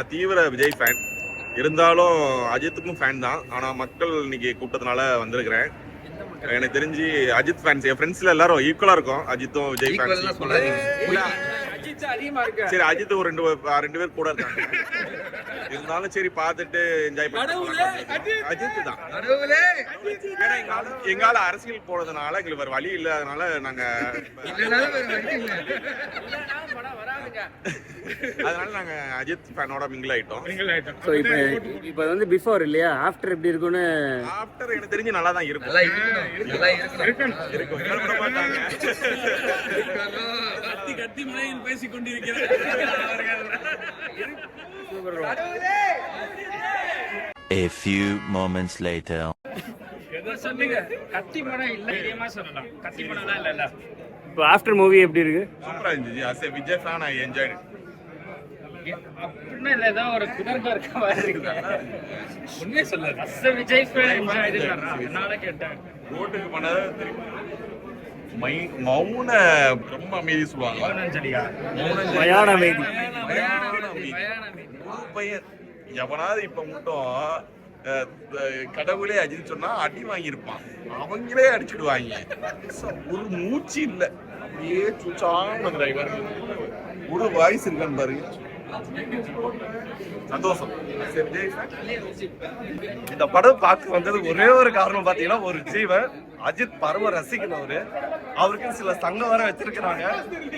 நான் தீவிர விஜய் ஃபேன். இருந்தாலும் அஜித்துக்கும் ஃபேன் தான். ஆனா மக்கள் இன்னைக்கு கூட்டத்தினால வந்திருக்கிறேன். எனக்கு தெரிஞ்சு அஜித் ஃபேன்ஸ் என் ஃப்ரெண்ட்ஸ்ல எல்லாரும் ஈக்குவலா இருக்கும். அஜித்தும் விஜய் ஃபேன்ஸ் சரி, அஜித் ஒரு ரெண்டு பேர் கூட இருக்காங்க. இருந்தாலும் சரி பார்த்துட்டு என்ஜாய் பண்ண அஜித் தான். எங்கால அரசியல் போறதுனால எங்களுக்கு வேற வழி இல்லாதனால நாங்க அதனால நாங்க அஜித் ஃபேனோட மிங்கிள் ஆயிட்டோம். சோ இப்போ வந்து பிஃபோர் இல்லையா, ஆஃப்டர் எப்படி இருக்கும்னு? ஆஃப்டர் எனக்கு தெரிஞ்சு நல்லா தான் இருக்கும். கத்தி மலையில் பேசிக் கொண்டிருக்கிறார். A few moments later. கத்தி மனம் இல்ல, இதேமா சொல்லலாம். கத்தி மனம்லாம் இல்ல. இப்போ ஆஃப்டர் மூவி எப்படி இருக்கு? சூப்பரா இருந்துச்சு. As a Vijay fan I enjoyed. அப்படின்னா இல்ல, ஏதோ ஒரு குதர்பா இருக்க மாதிரி இருக்கு. உண்மையை சொல்ல, அஸ் எ விஜய் ஃபேன் என்னால கேட்டேன். ரோட்டுக்கு பண்ணாத தெரியும். மௌன ரொம்ப அமைதி சொல்லுவாங்க. மயான அமைதி. பையன் எவனாவது இப்ப மட்டும் கடவுளே அஜித் சொன்னா அடி வாங்கியிருப்பான். அவங்களே அடிச்சுடுவாங்க. ஒரு மூச்சு இல்ல, அப்படியே சுச்சாம ஒரு வாய்ஸ் இருக்கான்னு பாருங்க. சந்தோஷம். இந்த படம் பார்க்க வந்தது ஒரே ஒரு காரணம் பாத்தீங்கன்னா, ஒரு ஜீவன் அஜித் பரவ ரசிக்கணும். அவருக்கு சில சங்கம் வர வச்சிருக்கிறாங்க.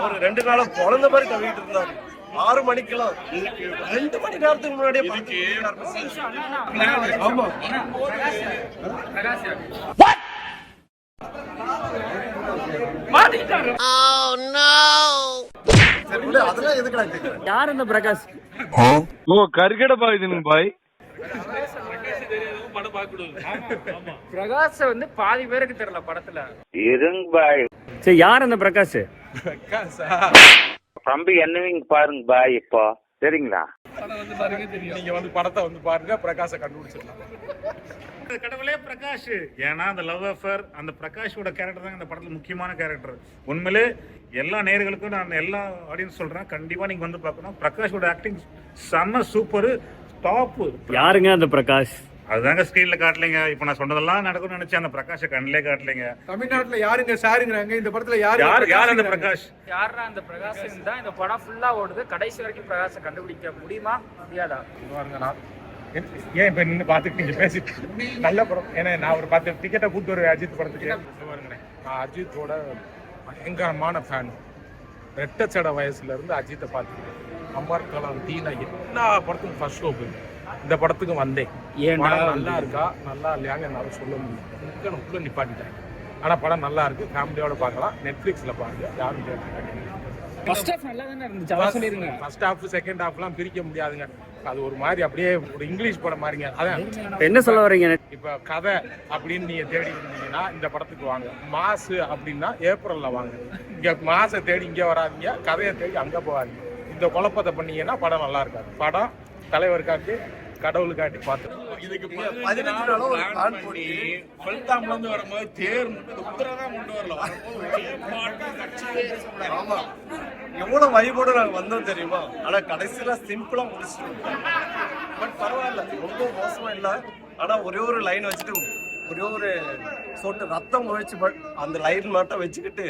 அவர் 2 நாளா குழந்தை மாதிரி தவிட்டு இருந்தாரு. 6 மணிக்கெல்லாம் 2 மணி நேரத்துக்கு முன்னாடியே ஆமா. அதெல்லாம் எதுக்கு யார் இந்த பிரகாஷ்? ஓ கர்கட பாய் தினுங்க பாய். பிரகாஷ் வந்து பாதி பேருக்கு தெரியல படத்துல. இருங்க பாய். சரி, யார் அந்த பிரகாஷ்? தம்பி என்னவீங்க பாருங்க பாய். இப்போ சரிங்களா? நீங்க வந்து படத்தை வந்து பாருங்க, பிரகாஷை கண்டுபிடிச்சிடலாம். கடவுளே பிரகாஷ். ஏன்னா அந்த லவ் அஃபேர், அந்த பிரகாஷோட கேரக்டர் தான் இந்த படத்துல முக்கியமான கேரக்டர். உண்மையிலே எல்லா நேயர்களுக்கும் நான் எல்லா ஆடியன்ஸ் சொல்றேன், கண்டிப்பா நீங்க வந்து பார்க்கணும். பிரகாஷோட ஆக்டிங் செம்ம சூப்பர், டாப். யாருங்க அந்த பிரகாஷ்? அதுதாங்க ஸ்கிரீன்ல காட்டலைங்க. இப்ப நான் சொன்னதெல்லாம் நடக்கும்னு நினைச்சேன், அந்த பிரகாஷை கண்ணிலே காட்டலைங்க. தமிழ்நாட்டுல யாருங்க சாருங்கிறாங்க, இந்த படத்துல யார் அந்த பிரகாஷ்? யாரா அந்த பிரகாஷ் தான் இந்த படம் ஃபுல்லா ஓடுது. கடைசி வரைக்கும் பிரகாஷை கண்டுபிடிக்க முடியுமா முடியாதா? ஏன் இப்ப நின்று பாத்துட்டு நீங்க பேசிட்டு நல்ல படம். ஏன்னா நான் ஒரு 10 டிக்கெட்டை கூட்டு வருவேன் அஜித் படத்துக்கு. பாருங்களேன், நான் அஜித்தோட பயங்கரமான ஃபேன். ரெட்டச்சட வயசுல இருந்து அஜித்தை பார்த்துருக்கேன். அமர் கலாம், தீனா, எல்லா படத்துக்கும் ஃபர்ஸ்ட் ஷோ போய் இந்த படத்துக்கு வந்தேன். ஏன் நல்லா இருக்கா நல்லா இல்லையாங்க என்னால சொல்ல முடியும். நிப்பாட்டிட்டேன். ஆனா படம் நல்லா இருக்கு, ஃபேமிலியோட பார்க்கலாம். நெட்ஃபிளிக்ஸ்ல பாருங்க, யாரும் கேட்க. ஃபர்ஸ்ட் ஹாஃப் நல்லா தானே இருந்துச்சு, அத சொல்லிருங்க. ஃபர்ஸ்ட் ஹாஃப் செகண்ட் ஹாஃப்லாம் பிரிக்க முடியாதுங்க. அது ஒரு மாதிரி அப்படியே ஒரு இங்கிலீஷ் படம் மாதிரிங்க. அதான் என்ன சொல்ல வரீங்க? இப்ப கதை அப்படின்னு நீங்க தேடி இருந்தீங்கன்னா இந்த படத்துக்கு வாங்க. மாசு அப்படின்னா ஏப்ரல்ல வாங்க. இங்க மாசை தேடி இங்க வராதிங்க, கதையை தேடி அங்க போவாதீங்க. இந்த குழப்பத்தை பண்ணீங்கன்னா படம் நல்லா இருக்காது. படம் தலைவர் காட்டி கடவுளுக்காட்டி பார்த்து இதுக்கு 15 நாளும் ஒரு பிளான் போட்டு பல்தாம்ல இருந்து வரும்போது தேர் உத்தரவா கொண்டு வரல. ஆமா, எவ்வளவு வைபோட நாங்க வந்தோம் தெரியுமா? ஆனா கடைசியில சிம்பிளா முடிச்சிட்டோம். பட் பரவாயில்ல, ரொம்ப மோசமா இல்ல. ஆனா ஒரே ஒரு லைன் வச்சுட்டு ஒரே ஒரு சொட்டு ரத்தம் முளைச்சு அந்த லைன் மட்டும் வச்சுக்கிட்டு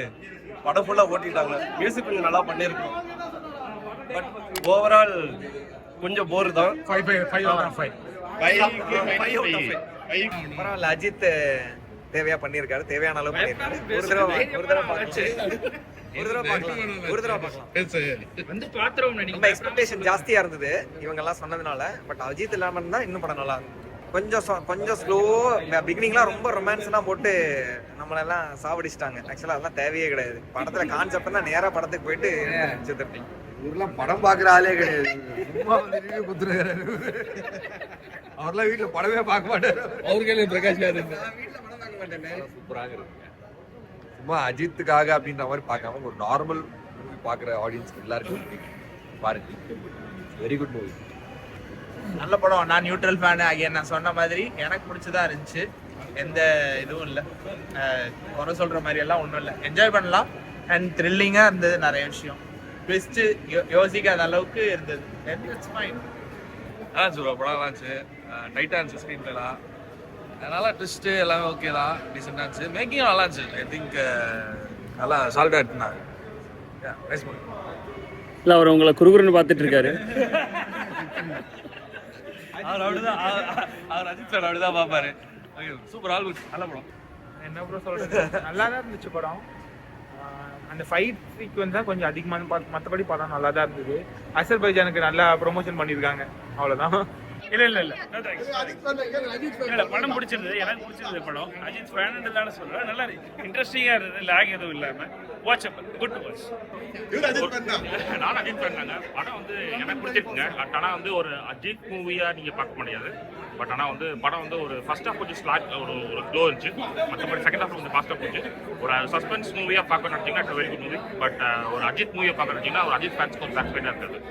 படம் ஃபுல்லா ஓட்டிட்டாங்க. மியூசிக் கொஞ்சம் நல்லா பண்ணிருக்கோம். பட் ஓவரால் கொஞ்சம் போர் தான். 5/5. பரவாயில்ல, அஜித் தேவையா பண்ணிருக்காரு, தேவையான அளவு பண்ணிருக்காரு. ஒரு தடவை பார்க்கலாம். வந்து பாத்ரூம் ரொம்ப எக்ஸ்பெக்டேஷன் ஜாஸ்தியா இருந்தது இவங்க எல்லாம் சொன்னதுனால. பட் அஜித் இல்லாம இருந்தா இன்னும் படம் நல்லா இருக்கும். கொஞ்சம் ஸ்லோ. பிகினிங்லாம் ரொம்ப ரொமான்ஸ்லாம் போட்டு நம்மளெல்லாம் சாவடிச்சிட்டாங்க. ஆக்சுவலா அதெல்லாம் தேவையே கிடையாது. படத்துல கான்செப்ட்னா நேரா படத்துக்கு போயிட்டு செத்துட்டீங்க. இவரெல்லாம் படம் பாக்குற ஆளே கிடையாது. சும்மா வந்து ரிவ்யூ குடுத்துறாரு. அவர்லாம் வீட்டுல படமே பார்க்க மாட்டாரு. அவர்களே பிரகாஷ் வீட்டுல படம் பார்க்க மாட்டேன். சூப்பராக இருக்கு. சும்மா அஜித்துக்காக அப்படின்ற மாதிரி பார்க்காம ஒரு நார்மல் மூவி பாக்குற ஆடியன்ஸ் எல்லாருக்கும் பாருங்க. Very good movie. நல்ல படம். நான் நியூட்ரல் ஃபேன். நான் சொன்ன மாதிரி எனக்கு பிடிச்சதா இருந்துச்சு. எந்த இதுவும் இல்லை, குறை சொல்ற மாதிரி எல்லாம் ஒன்றும் இல்லை. என்ஜாய் பண்ணலாம். அண்ட் த்ரில்லிங்காக இருந்தது. நிறைய விஷயம் ட்விஸ்ட் யோசிக்காத அளவுக்கு இருந்தது. It's fine. நல்லா இருந்துச்சு ப்ரோ, படம் நல்லா இருந்துச்சு. டைட்டாக இருந்துச்சு ஸ்க்ரீன் பிளேலாம். அதனால ட்விஸ்ட்டு எல்லாமே ஓகே தான், டீசெண்டாக இருந்துச்சு. மேக்கிங்கும் நல்லா இருந்துச்சு. ஐ திங்க் நல்லா சால்டாக எடுத்துனாங்க. Nice movie. இல்லை அவர் உங்களை குறுகுறுன்னு பார்த்துட்டு இருக்காரு. அவர் அப்படிதான், அவர் அஜித் சார் அப்படிதான் பார்ப்பாரு. சூப்பர் ஆல் குட், நல்ல படம். என்ன ப்ரோ சொல்கிறது, நல்லா தான் இருந்துச்சு படம். அந்த ஃபைட் சீக்வன்ஸ் தான் கொஞ்சம் அதிகமான மற்றபடி படம் நல்லா தான் இருந்தது. அசர்பைஜானுக்கு நல்லா ப்ரொமோஷன் பண்ணியிருக்காங்க, அவ்வளோதான். இல்ல படம் பிடிச்சிருந்தது, எனக்கு பிடிச்சிருந்தது படம். அஜித் ஃபேன் சொல்றேன், நல்லா இன்ட்ரெஸ்டிங்கா இருந்தது, லேக் எதுவும் இல்லாம வாட்சபிள், குட் டு வாட்ச். நானும் அஜித் ஃபேன் தாங்க. படம் வந்து எனக்கு பிடிச்சிருக்குங்க. பட் ஆனால் வந்து ஒரு அஜித் மூவியா நீங்க பார்க்க முடியாது. பட் ஆனால் வந்து படம் வந்து ஒரு ஃபர்ஸ்ட் ஹாஃப் கொஞ்சம் ஸ்லாக் ஒரு க்ளோ இருந்துச்சு. மற்றபடி செகண்ட் ஹாஃப் கொஞ்சம் ஃபாஸ்ட்டாக போச்சு. ஒரு சஸ்பென்ஸ் மூவியா பார்க்க நினைச்சீங்கன்னா it's very good movie. But ஒரு அஜித் மூவியை பார்க்க நினைச்சீங்கன்னா ஒரு அஜித் ஃபேன்ஸ்க்கு ஒரு சாட்டிஸ்ஃபைடாக இருக்கிறது.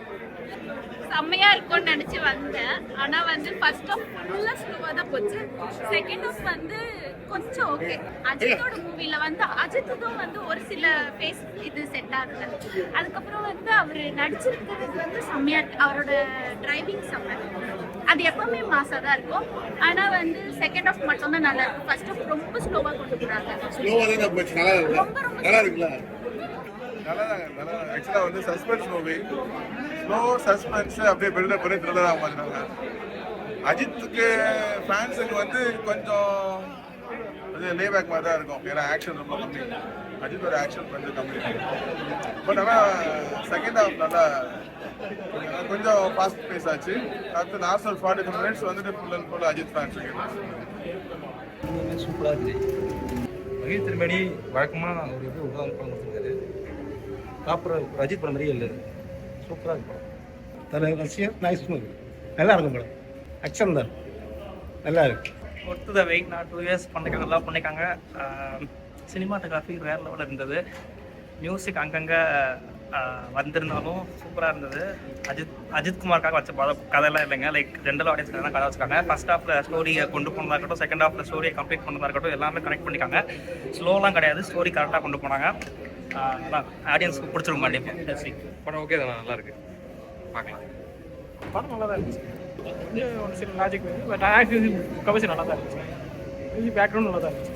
செம்மையா இருக்கும்னு நினைச்சு வந்தேன். ஆனா வந்து ஃபர்ஸ்ட் ஆஃப் ஃபுல்லா ஸ்லோவா தான் போச்சு. செகண்ட் ஆஃப் வந்து கொஞ்சம் ஓகே. அஜித்தோட மூவில வந்து அஜித்துக்கும் வந்து ஒரு சில ஃபேஸ் இது செட் ஆகல. அதுக்கப்புறம் வந்து அவர் நடிச்சிருக்கிறது வந்து செம்மையா இருக்கு. அவரோட டிரைவிங் செம்ம, அது எப்பவுமே மாசா தான் இருக்கும். ஆனா வந்து செகண்ட் ஆஃப் மட்டும் தான் நல்லா இருக்கும். ஃபர்ஸ்ட் ஆஃப் ரொம்ப ஸ்லோவா கொண்டு போறாங்க. நல்லா ஆக்சுவலாக வந்து சஸ்பென்ஸ் மூவி, ஸ்லோ சஸ்பென்ஸ் அப்படியே பில்டப் பண்ணி த்ரில்லராக மாற்றினாங்க. அஜித்துக்கு ஃபேன்ஸுக்கு வந்து கொஞ்சம் அது லேபேக் மாதிரி தான் இருக்கும். ஏன்னா ஆக்ஷன் ரொம்ப கம்மி, அஜித்தோட ஆக்ஷன் கொஞ்சம் கம்மி. பட் ஆனால் செகண்ட் ஹாஃப் நல்லா கொஞ்சம் ஃபாஸ்ட் பேஸ் ஆச்சு. அடுத்து லாஸ்ட் ஒரு 45 மினிட்ஸ் வந்துட்டு ஃபுல் அண்ட் ஃபுல் அஜித் ஃபேன்ஸுக்கு சூப்பராக இருந்துச்சு. மகிழ் திருமணி வழக்கமான ஒரு இது உதாரணம் படம் கொடுத்துருக்காரு. அப்புறம் அஜித் படம் மாதிரியே இல்லை, சூப்பராக இருக்கும். தலைவர் ரசிகர் நைஸ் மூவி, நல்லா இருக்கும் படம். ஆக்ஷன் தான் நல்லா இருக்கு. Worth the weight. நான் 2 இயர்ஸ் பண்ணிருக்காங்க, நல்லா பண்ணியிருக்காங்க. சினிமாட்டோகிராஃபி வேறு லெவலில் இருந்தது. மியூசிக் அங்கங்கே வந்திருந்தாலும் சூப்பராக இருந்தது. அஜித்குமாருக்காக வச்ச கதையெல்லாம் இல்லைங்க. லைக் ஜென்ரல் ஆடியன்ஸ்க்காக தான் கதை வச்சுருக்காங்க. ஃபர்ஸ்ட் ஹாஃபில் ஸ்டோரியை கொண்டு போனதாக இருக்கட்டும், செகண்ட் ஹாஃபில் ஸ்டோரியை கம்ப்ளீட் பண்ணதாக இருக்கட்டும், எல்லாமே கனெக்ட் பண்ணிக்காங்க. ஸ்லோலாம் கிடையாது, ஸ்டோரி கரெக்டாக கொண்டு போனாங்க. ஆடியன்ஸ்க்கு பிடிச்சிருக்கும் கண்டிப்பாக. படம் ஓகே தானே, நல்லா இருக்கு, பார்க்கலாம். படம் நல்லா தான் இருந்துச்சு. கொஞ்சம் ஒரு சில லாஜிக் வேணும், பட் ஆக்சுவலி கவர்ச்சி நல்லா தான் இருந்துச்சு. பேக்ரவுண்ட் நல்லா தான் இருந்துச்சு.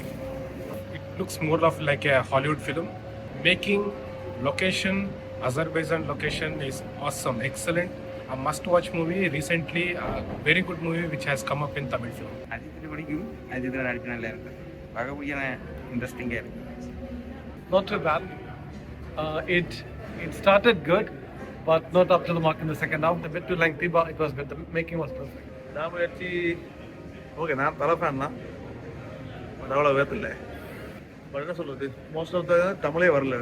It looks more of like a Hollywood film. Making, location, Azerbaijan location is awesome, excellent. A must-watch movie. Recently, a very good movie which has come up in Tamil film. Ajith பிடிக்கும், அஜித் நடிப்பு நல்லா இருக்கு, வகை இன்ட்ரெஸ்டிங்காக இருக்கு. Not too bad. It started good, but not up to the mark in the second half. A bit too lengthy, but it was good. The making was perfect. நான் முயற்சி okay, நான் தலை ஃபேன் தான், பட் அவ்வளோ வேர்த்தில்லை. But என்ன சொல்கிறது, most of the தமிழே வரல,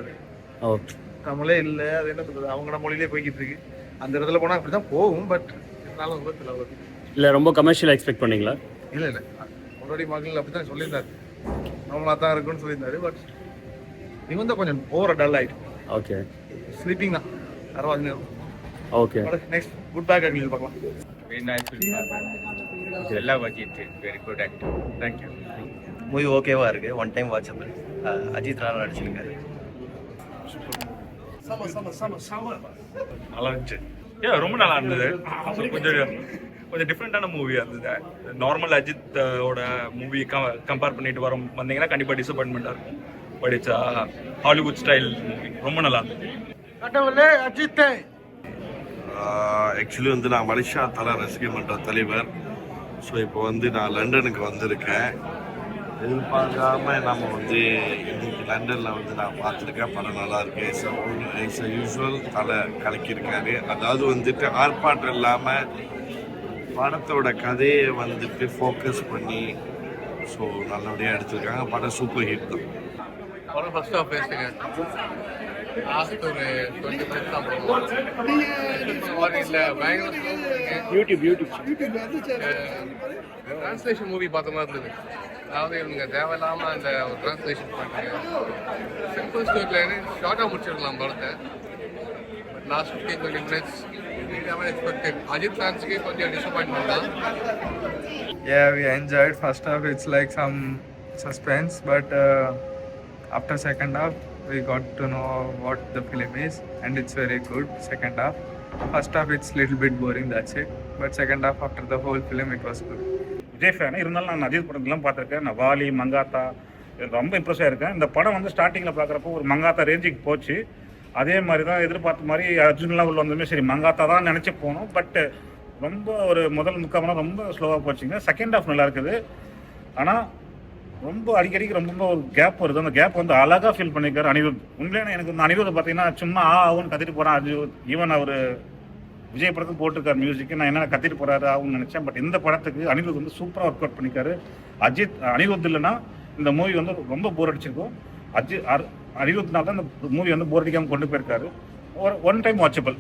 தமிழே இல்லை. அது என்ன சொல்கிறது, அவங்களோட மொழியிலே போய்கிட்டு இருக்கு. அந்த இடத்துல போனால் அப்படி தான் போகும், பட் இருந்தாலும் வேர்த்தில் வருது. இல்லை ரொம்ப கமர்ஷியலாக எக்ஸ்பெக்ட் பண்ணீங்களா? இல்லை ஆல்ரெடி மகள் அப்படி தான் சொல்லியிருந்தாரு, நார்மலாக தான் இருக்குன்னு சொல்லியிருந்தாரு. பட் இவன் தான் கொஞ்சம் ஓவர் டல் ஆகிட்டு. ஓகே, ஸ்லீப்பிங் தான், பரவாயில்ல. Okay, next good back acting பார்க்கலாம். வெரி நைஸ் ஃபிலிம், எல்லா Ajith very good acting. Thank you. Movie ஓகேவா இருக்கு, ஒன் டைம் வாட்சபிள். அஜித் நல்லா நடிச்சிருக்காரு. நல்லா இருந்துச்சு. ரொம்ப நல்லா இருந்தது. கொஞ்சம் டிஃப்ரெண்டான மூவியாக இருந்தது. நார்மல் அஜித்தோட மூவி கம்பேர் பண்ணிட்டு வந்தீங்கன்னா கண்டிப்பாக டிசப்பாயின்மெண்ட்டாக இருக்கும். But it's Hollywood style movie, ரொம்ப நல்லா இருந்தது. ஆக்சுவலி வந்து நான் மலேசியா தலை ரசிகர் மன்ற தலைவர். ஸோ இப்போ வந்து நான் லண்டனுக்கு வந்திருக்கேன். எதிர்பார்க்காம நம்ம வந்து இன்னைக்கு லண்டனில் வந்து நான் பார்த்துருக்கேன். படம் நல்லா இருக்கு. இட்ஸ் யூஸ்வல் தலை கலக்கியிருக்காரு. அதாவது வந்துட்டு ஆர்ப்பாட்டம் இல்லாமல் படத்தோட கதையை வந்துட்டு ஃபோக்கஸ் பண்ணி ஸோ நல்லபடியாக எடுத்திருக்காங்க. படம் சூப்பர் ஹிட் தான். படம் ஃபர்ஸ்ட் ஆஃப் பேசுங்க, லாஸ்ட் ஒரு 20 மினிட்ஸ் தான் போகும். இல்லை பயங்கர யூடியூப் டிரான்ஸ்லேஷன் மூவி பார்த்த மாதிரி இருந்தது. அதாவது இவங்க தேவையில்லாமல் அந்த ஒரு டிரான்ஸ்லேஷன் பண்ணுறாங்க. சிம்பிள் ஸ்டோரியில் ஷார்ட்டாக முடிச்சிருக்கலாம் படத்தை. But last 15-20 minutes expected. Ajith ஃபேன்ஸுக்கு கொஞ்சம் டிசப்பாயின்மெண்ட் தான். Yeah, we enjoyed. First half it's like some suspense, but after second half we got to know what the film is, and it's very good. Second half, first half it's little bit boring, that's it. but second half after the whole film it was good. Vijay fan இருந்தாலும் நான் அஜித் படத்துலாம் பார்த்துருக்கேன். நான் வாலி, மங்காத்தா ரொம்ப Impress ஆயிருக்கேன். இந்த படம் வந்து ஸ்டார்டிங்கில் பார்க்குறப்போ ஒரு மங்காத்தா ரேஞ்சுக்கு போச்சு. அதே மாதிரி தான் எதிர்பார்த்த மாதிரி அர்ஜுன்லாம் உள்ள வந்ததுமே சரி மங்காத்தா தான் நினச்சி போனோம். பட் ரொம்ப ஒரு முதல் முக்கால் ரொம்ப ஸ்லோவாக போச்சுங்க. செகண்ட் ஹாஃப் நல்லா இருக்குது. ஆனால் ரொம்ப அடிக்கடிக்கு ரொம்ப ஒரு கேப் வருது. அந்த கேப் வந்து அழகாக ஃபீல் பண்ணியிருக்காரு அனிருத். உண்மையிலே எனக்கு வந்து அனிருத் பார்த்தீங்கன்னா சும்மா ஆகும்னு கத்திட்டு போகிறான். அனிருத் ஈவன் அவர் விஜய் படத்துக்கு போட்டிருக்காரு மியூசிக்கு. நான் என்ன கத்திட்டு போகிறாரு ஆகும்னு நினச்சேன். பட் இந்த படத்துக்கு அனிருத் வந்து சூப்பராக ஒர்க் அவுட் பண்ணியிருக்காரு. அனிருத் இல்லைன்னா இந்த மூவி வந்து ரொம்ப போர் அடிச்சிருக்கும். அனிருத்னால தான் இந்த மூவி வந்து போர் அடிக்காமல் கொண்டு போயிருக்காரு. ஒன் டைம் வாட்சபிள்,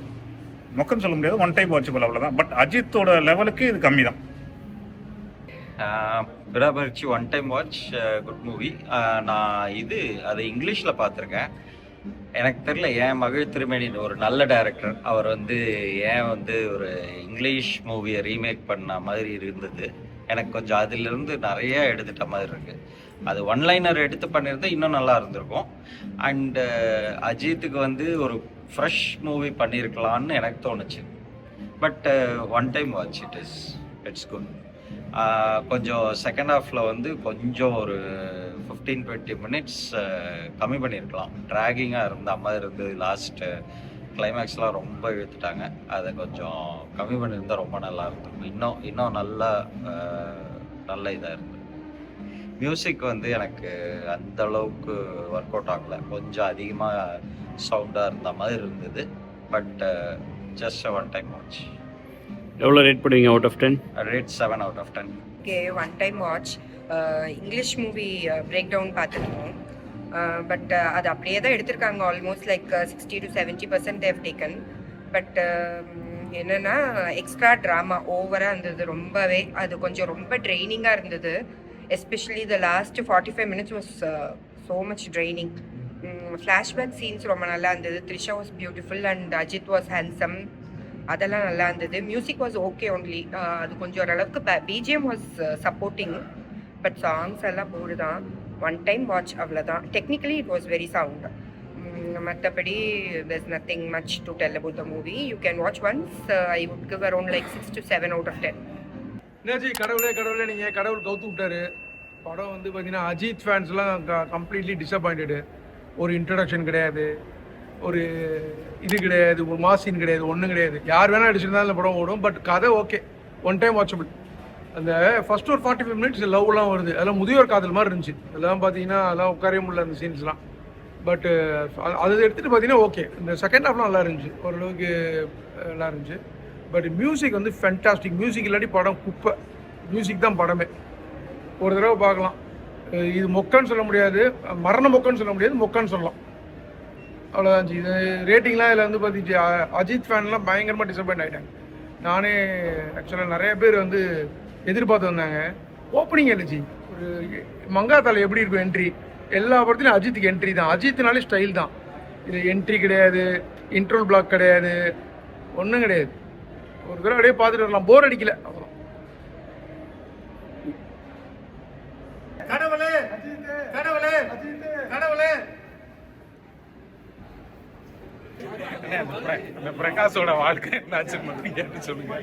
மொக்கன்னு சொல்ல முடியாது, ஒன் டைம் வாட்சபிள் அவ்வளோதான். பட் அஜித்தோட லெவலுக்கு இது கம்மி தான். விடாபரிச்சி one time watch, good movie. நான் அதை இங்கிலீஷில் பார்த்துருக்கேன். எனக்கு தெரியல ஏன் மகிழ் திருமேனின்னு ஒரு நல்ல டைரக்டர் அவர் வந்து ஏன் வந்து ஒரு இங்கிலீஷ் மூவியை ரீமேக் பண்ண மாதிரி இருந்தது. எனக்கு கொஞ்சம் அதிலிருந்து நிறைய எடுத்துட்ட மாதிரி இருக்குது. அது ஒன்லைனர் எடுத்து பண்ணியிருந்தா இன்னும் நல்லா இருந்திருக்கும். அண்டு அஜித்துக்கு வந்து ஒரு ஃப்ரெஷ் மூவி பண்ணியிருக்கலான்னு எனக்கு தோணுச்சு. But one time watch it's good. கொஞ்சம் செகண்ட் ஹாஃபில் வந்து கொஞ்சம் ஒரு 15-20 மினிட்ஸ் கம்மி பண்ணியிருக்கலாம். ட்ராகிங்காக இருந்த மாதிரி இருந்தது. லாஸ்ட்டு கிளைமேக்ஸ்லாம் ரொம்ப இழுத்துட்டாங்க. அதை கொஞ்சம் கம்மி பண்ணியிருந்தால் ரொம்ப நல்லா இருந்திருக்கும். இன்னும் நல்ல இதாக இருந்தது. மியூசிக் வந்து எனக்கு அந்த அளவுக்கு ஒர்க் அவுட் ஆகலை. கொஞ்சம் அதிகமாக சவுண்டாக இருந்த மாதிரி இருந்தது. But just one time watch. எவ்வளோ ரேட் பண்ணுவீங்க out of 10? Rate 7 out of 10. Okay, one time watch. English movie breakdown பார்த்துருக்கோம். பட் அது அப்படியே தான் எடுத்திருக்காங்க. Almost like 60 to 70% they've taken. But என்னென்னா எக்ஸ்ட்ரா ட்ராமா ஓவராக இருந்தது ரொம்பவே. அது கொஞ்சம் ரொம்ப ட்ரெயினிங்காக இருந்தது. Especially the last 45 minutes was so much draining. Flashback scenes ரொம்ப நல்லா இருந்தது. Trisha was beautiful and Ajith was handsome. அதெல்லாம் நல்லா இருந்தது. Music was okay only. அது கொஞ்சம் ஓரளவுக்கு BGM was supporting. But songs எல்லாம் போடு தான். ஒன் டைம் வாட்ச் அவ்வளோதான். Technically it was very sound. மற்றபடி there's nothing much to tell about the movie. You can watch once. I would give around like 6 to 7 out of 10. என்னாச்சு கடவுளே நீங்கள் கடவுள் கவுத்து விட்டாரு. படம் வந்து பார்த்தீங்கன்னா அஜித் ஃபேன்ஸ்லாம் கம்ப்ளீட்லி டிசப்பாயிண்டடு. ஒரு இன்ட்ரடக்ஷன் கிடையாது, ஒரு இது கிடையாது, ஒரு மாசின் கிடையாது, ஒன்றும் கிடையாது. யார் வேணால் அடிச்சிருந்தா அந்த படம் ஓடும். பட் கதை ஓகே, ஒன் டைம் வாட்சபிள். அந்த ஃபர்ஸ்ட் ஒரு 45 minutes லவ்லாம் வருது. அதெல்லாம் முதியோர் காதல் மாதிரி இருந்துச்சு. அதெல்லாம் பார்த்தீங்கன்னா அதெல்லாம் உட்காரவே முடியல அந்த சீன்ஸ்லாம். பட் அதை எடுத்துகிட்டு பார்த்தீங்கன்னா ஓகே. இந்த செகண்ட் ஹாஃப்லாம் நல்லா இருந்துச்சு, ஓரளவுக்கு நல்லா இருந்துச்சு. பட் மியூசிக் வந்து ஃபென்டாஸ்டிக். மியூசிக் இல்லாட்டி படம் குப்பை. மியூசிக் தான் படமே. ஒரு தடவை பார்க்கலாம். இது மொக்கன்னு சொல்ல முடியாது, மரண மொக்கன்னு சொல்ல முடியாது, மொக்கன்னு சொல்லலாம். அவ்வளோதான். இது ரேட்டிங்லாம் இதில் வந்து பார்த்திச்சு அஜித் ஃபேன்லாம் பயங்கரமாக டிசப்பாயிண்ட் ஆகிட்டாங்க. நானே ஆக்சுவலாக நிறைய பேர் வந்து எதிர்பார்த்து வந்தாங்க. ஓப்பனிங் எழுச்சி ஒரு மங்காத்தால எப்படி இருக்கும் என்ட்ரி, எல்லா படத்துலையும் அஜித்துக்கு என்ட்ரி தான். அஜித்னாலே ஸ்டைல் தான். இது என்ட்ரி கிடையாது, இன்ட்ரோல் பிளாக் கிடையாது, ஒன்றும் கிடையாது. ஒரு தடவை அப்படியே பார்த்துட்டு வரலாம், போர் அடிக்கல. அவ்வளோ கடவுளே கடவுளே கடவுளே. பிரகாஷோட வாழ்க்கை என்னாச்சு சொல்லுங்க.